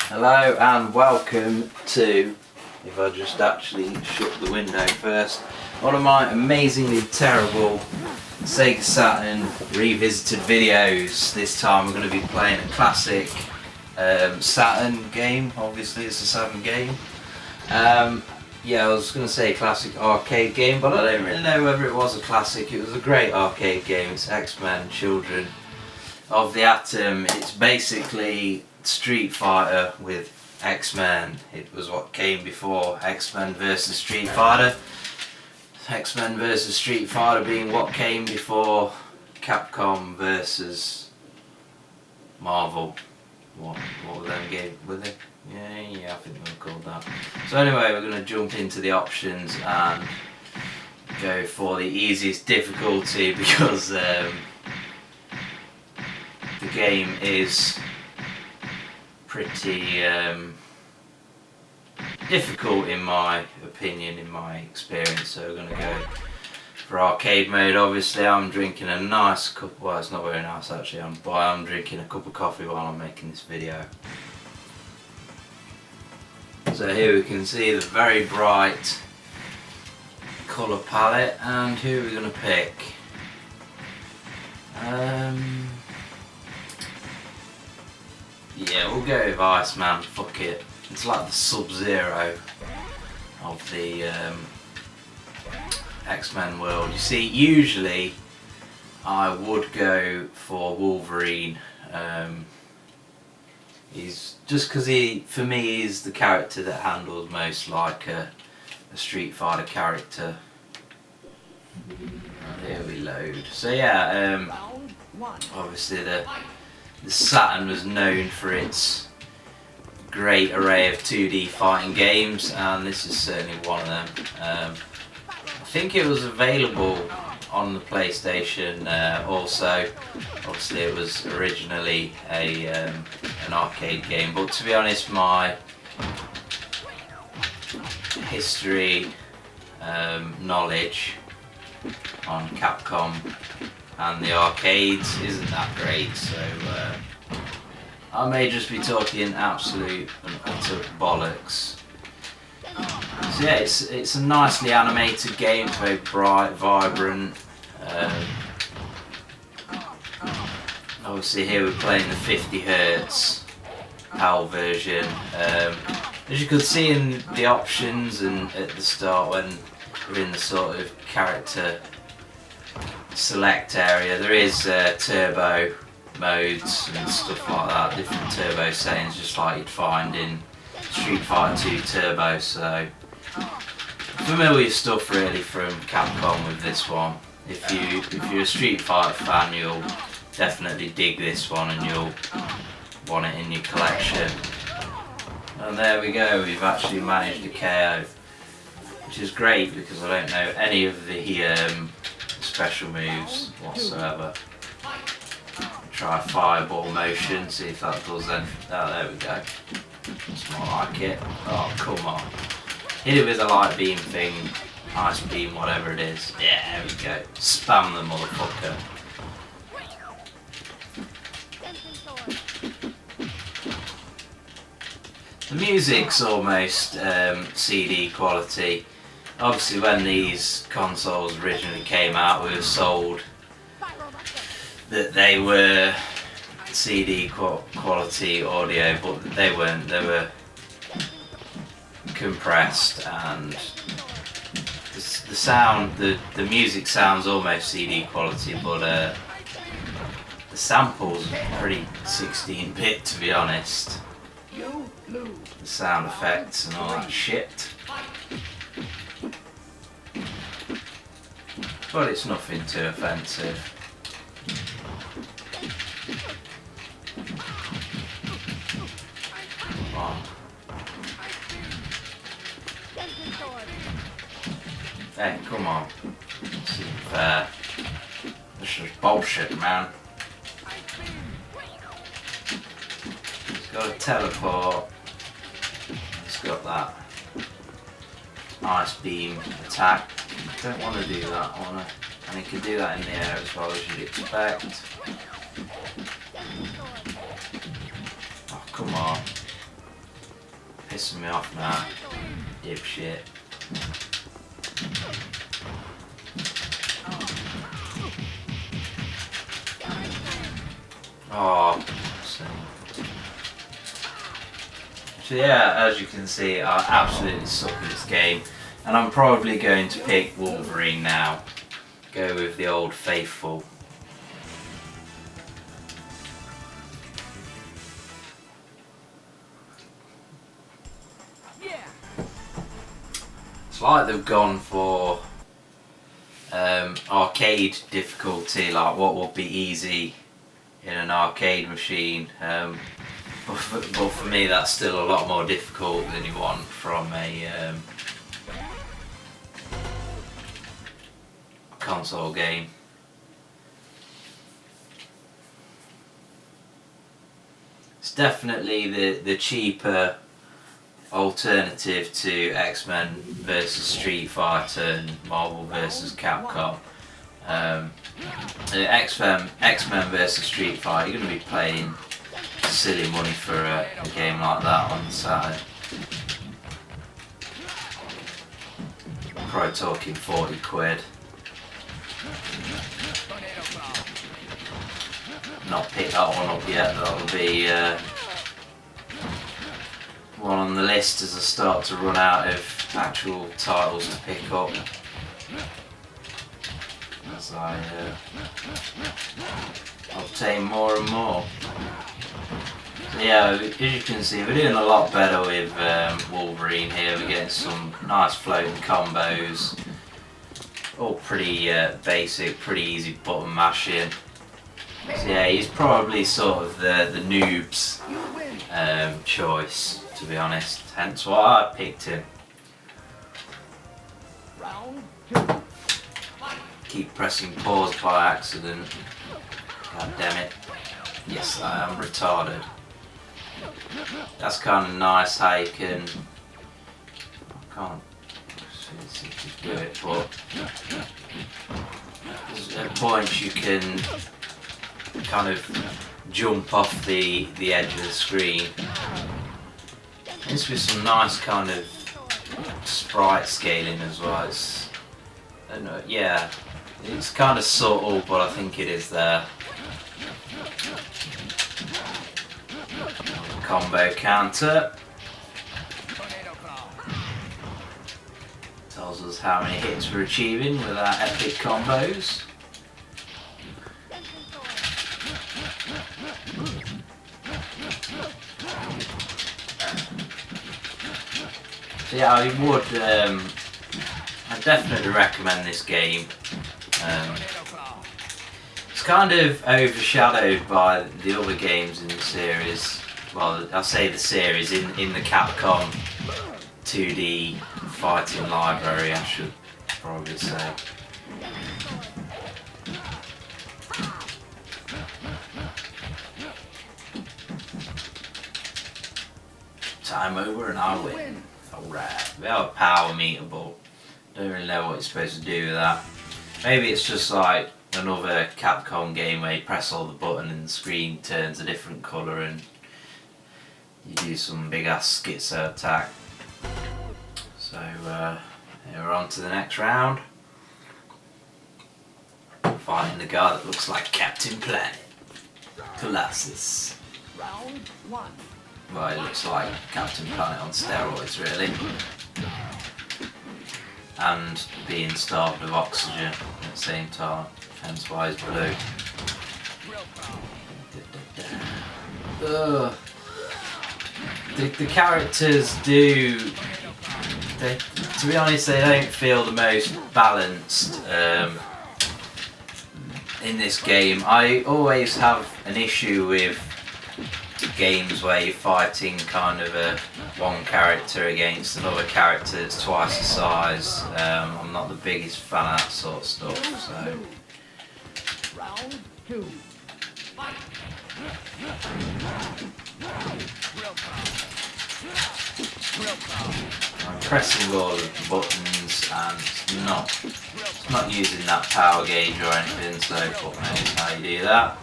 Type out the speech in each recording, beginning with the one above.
Hello and welcome to, if I just actually shut the window first, one of my amazingly terrible Sega Saturn revisited videos. This time we're going to be playing a classic Saturn game. Obviously it's a Saturn game. Yeah, I was going to say classic arcade game, but I don't really know whether it was a classic. It was a great arcade game. It's X-Men Children of the Atom. It's basically Street Fighter with X-Men. It was what came before X-Men versus Street Fighter. X-Men versus Street Fighter being what came before Capcom versus Marvel. What were them games? Were they? Yeah, I think they were called that. So anyway, we're going to jump into the options and go for the easiest difficulty because the game is pretty difficult in my opinion, in my experience. So we're going to go for arcade mode. Obviously I'm drinking a nice cup, well it's not very nice actually, I'm drinking a cup of coffee while I'm making this video. So here we can see the very bright colour palette, and who are we going to pick? Yeah, we'll go with Iceman, fuck it. It's like the Sub-Zero of the X-Men world. You see, usually I would go for Wolverine. He's just because for me, he's the character that handles most like a Street Fighter character. Here we load. So yeah, obviously the Saturn was known for its great array of 2D fighting games, and this is certainly one of them. I think it was available on the PlayStation also. Obviously it was originally an arcade game, but to be honest, my history knowledge on Capcom and the arcades isn't that great, so I may just be talking absolute and utter bollocks. So yeah, it's a nicely animated game. It's very bright, vibrant. Obviously here we're playing the 50 Hz PAL version. As you could see in the options and at the start when we're in the sort of character select area, there is turbo modes and stuff like that, different turbo settings just like you'd find in Street Fighter 2 Turbo. So familiar stuff really from Capcom with this one. If you're a Street Fighter fan, you'll definitely dig this one and you'll want it in your collection. And there we go, we've actually managed a KO, which is great because I don't know any of the special moves whatsoever. Try fireball motion, see if that does anything. Oh, there we go. That's more like it. Oh, come on. Hit it with a light beam thing, ice beam, whatever it is. Yeah, there we go. Spam the motherfucker. The music's almost CD quality. Obviously when these consoles originally came out, we were sold that they were CD quality audio, but they weren't. They were compressed, and the sound, the music sounds almost CD quality, but the samples are pretty 16-bit to be honest. The sound effects and all that shit. But it's nothing too offensive. Oh. Hey, come on. This isn't fair. This is bullshit, man. He's got a teleport. He's got that ice beam attack. Don't want to do that, and he can do that in the air as well as you'd expect. Oh, come on. pissing me off now. Dipshit. Oh, so yeah, as you can see, I absolutely suck at this game, and I'm probably going to pick Wolverine now. Go with the old faithful. It's like they've gone for arcade difficulty, like what would be easy in an arcade machine. But for me, that's still a lot more difficult than you want from a console game. It's definitely the cheaper alternative to X-Men versus Street Fighter and Marvel versus Capcom. X-Men versus Street Fighter, you're going to be paying silly money for a game like that on the side. Probably talking 40 quid. Not picked that one up yet, that'll be one on the list as I start to run out of actual titles to pick up. As I obtain more and more. So yeah, as you can see, we're doing a lot better with Wolverine here. We're getting some nice floating combos. All pretty basic, pretty easy button mashing. So yeah, he's probably sort of the noob's choice, to be honest. Hence why I picked him. Keep pressing pause by accident. God damn it. Yes, I am retarded. That's kind of nice how you can... I can't seem to do it, but at points you can kind of jump off the edge of the screen. This with some nice kind of sprite scaling as well. It's, I don't know, yeah, it's kind of subtle, but I think it is there. Combo counter. Tells us how many hits we're achieving with our epic combos. So yeah, I definitely recommend this game. It's kind of overshadowed by the other games in the series. Well, I say the series in the Capcom 2D fighting library, I should probably say. Time over and I win. Alright, we have a power meter, but don't really know what you're supposed to do with that. Maybe it's just like another Capcom game where you press all the button and the screen turns a different colour and you do some big ass schizo attack. So we're on to the next round. Fighting the guy that looks like Captain Planet, Colossus. Round one. Well, it looks like Captain Planet on steroids, really. And being starved of oxygen at the same time, hence why he's blue. Ugh. The characters do, to be honest, they don't feel the most balanced in this game. I always have an issue with games where you're fighting kind of one character against another character that's twice the size. I'm not the biggest fan of that sort of stuff. So. Round two. Fight. I'm pressing all of the buttons and not using that power gauge or anything, so fuck knows how you do that.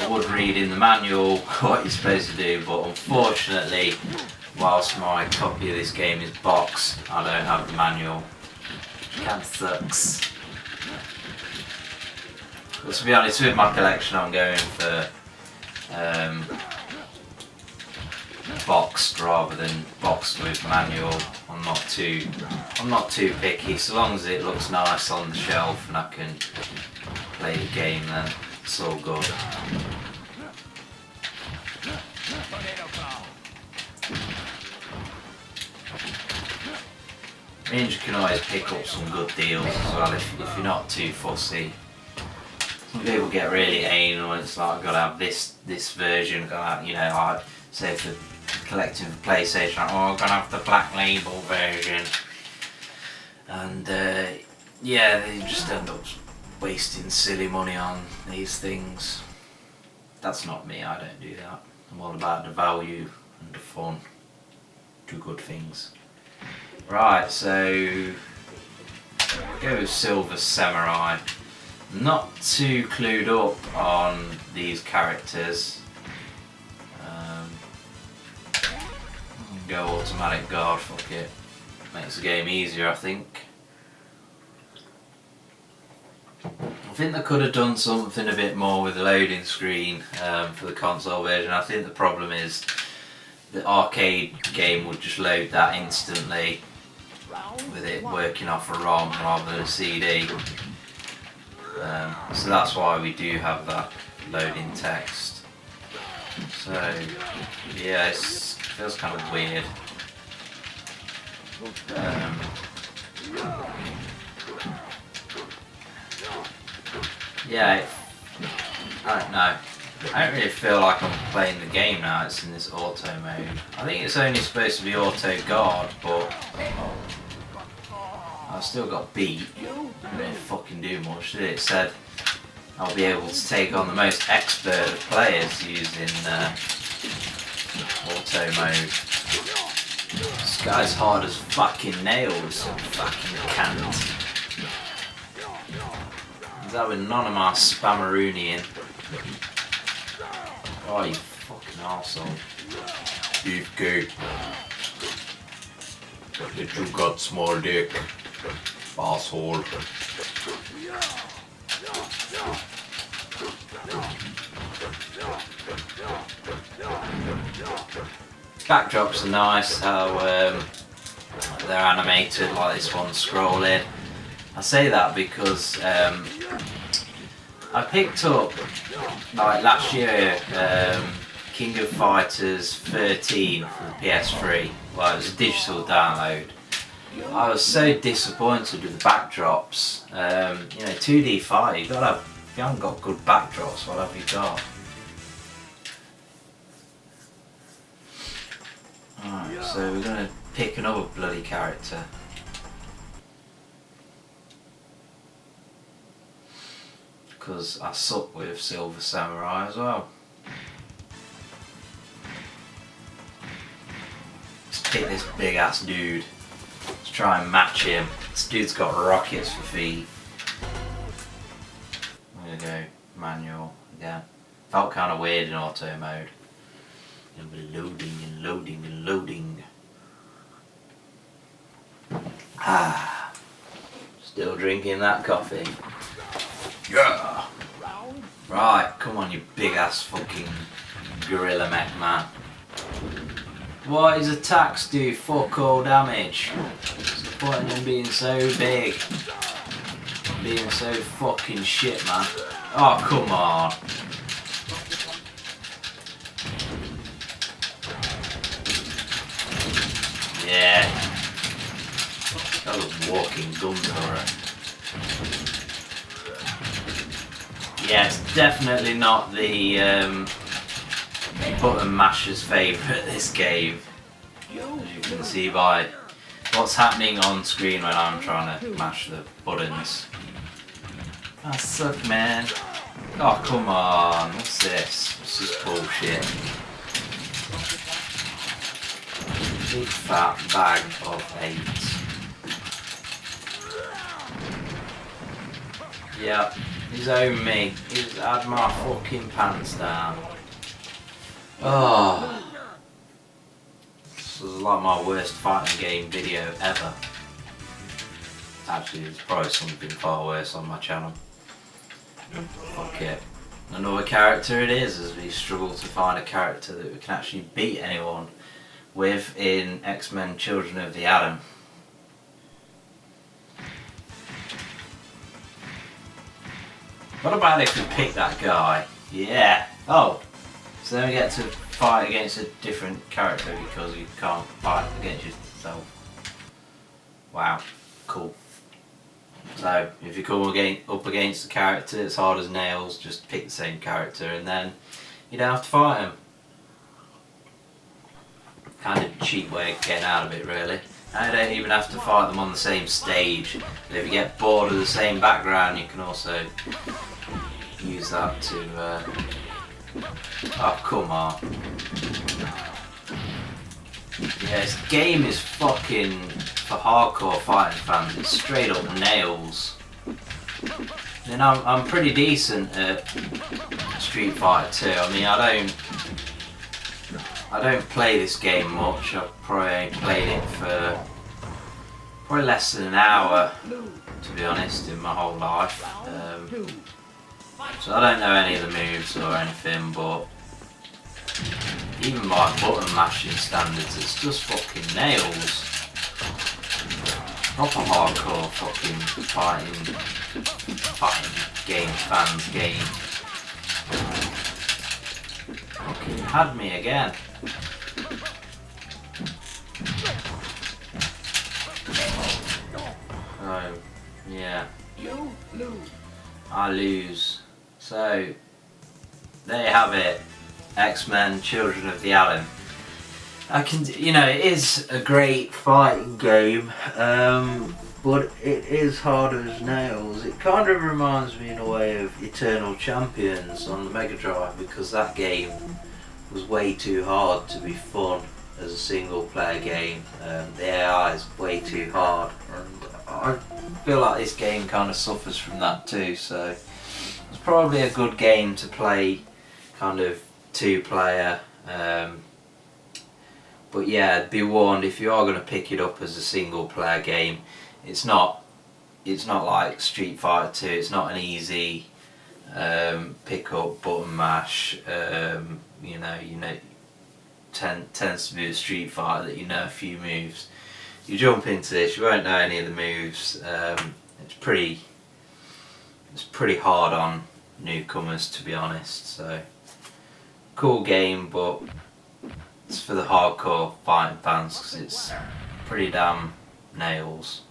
I would read in the manual what you're supposed to do, but unfortunately, whilst my copy of this game is boxed, I don't have the manual. Kind of sucks. But to be honest, with my collection, I'm going for boxed rather than boxed with manual. I'm not too picky. So long as it looks nice on the shelf and I can play the game, then it's all good. Means you can always pick up some good deals as well if you're not too fussy. Some people get really anal and it's like, I've got to have this version, like say for collecting for PlayStation, I'm gonna have the black label version. And yeah, they just end up wasting silly money on these things. That's not me, I don't do that. I'm all about the value and the fun. Do good things. Right, so go with Silver Samurai. Not too clued up on these characters. Go automatic guard, fuck it. Makes the game easier, I think. I think they could have done something a bit more with the loading screen for the console version. I think the problem is the arcade game would just load that instantly with it working off a ROM rather than a CD. So that's why we do have that loading text. So yeah, it feels kind of weird. Yeah, I don't know. I don't really feel like I'm playing the game now. It's in this auto mode. I think it's only supposed to be auto guard, but I've still got beat. I didn't fucking do much, did it? It said I'll be able to take on the most expert of players using auto mode. This guy's hard as fucking nails. Fucking can't. Is that with none of my spammeroonie in? Oh, you fucking arsehole. Beefcake. That you got small dick. Asshole. Backdrops are nice, how they're animated like this one scrolling. I say that because I picked up like last year King of Fighters 13 for the PS3. Well, it was a digital download. I was so disappointed with the backdrops. 2D fight, if you haven't got good backdrops, what have you got? Alright, so we're gonna pick another bloody character. Because I suck with Silver Samurai as well. Let's pick this big ass dude. Let's try and match him. This dude's got rockets for feet. I'm gonna go manual again. Felt kind of weird in auto mode. Loading and loading and loading. Still drinking that coffee. Yeah! Right, come on you big ass fucking gorilla mech man. What his attacks do? Fuck all damage. What's the point in him being so big? Being so fucking shit, man. Oh, come on. Yeah. That was walking gun turret. Yeah, it's definitely not the button masher's favourite, this game. As you can see by what's happening on screen when I'm trying to mash the buttons. I suck, man. Oh, come on. What's this? What's this bullshit? Big fat bag of 8. Yeah, He's owned me. He's had my fucking pants down. Oh. This is like my worst fighting game video ever. Actually, there's probably something far worse on my channel. Fuck it. Another character it is, as we struggle to find a character that we can actually beat anyone with in X-Men Children of the Atom. What about if we pick that guy? Yeah. Oh, so then we get to fight against a different character because you can't fight against yourself. Wow, cool. So if you come up against a character that's hard as nails, just pick the same character and then you don't have to fight him. Kind of cheap way of getting out of it, really. I don't even have to fight them on the same stage. But if you get bored of the same background, you can also use that to... Oh, come on. Yeah, this game is fucking, for hardcore fighting fans, it's straight up nails. And I'm pretty decent at Street Fighter 2. I mean, I don't play this game much. I've probably played it for probably less than an hour, to be honest, in my whole life. So I don't know any of the moves or anything, but even by button mashing standards, it's just fucking nails. Proper hardcore fucking fighting game fans game. Fucking had me again. Oh, yeah. You lose. I lose. So, there you have it. X-Men Children of the Atom. It is a great fighting game, but it is hard as nails. It kind of reminds me in a way of Eternal Champions on the Mega Drive, because that game was way too hard to be fun as a single player game. The AI is way too hard, and I feel like this game kind of suffers from that too, so it's probably a good game to play kind of two-player. But yeah, be warned, if you are going to pick it up as a single player game, it's not like Street Fighter 2. It's not an easy pick up button mash. Tends to be a Street Fighter that you know a few moves. You jump into this, you won't know any of the moves. It's pretty hard on newcomers, to be honest. So cool game, but it's for the hardcore fighting fans because it's pretty damn nails.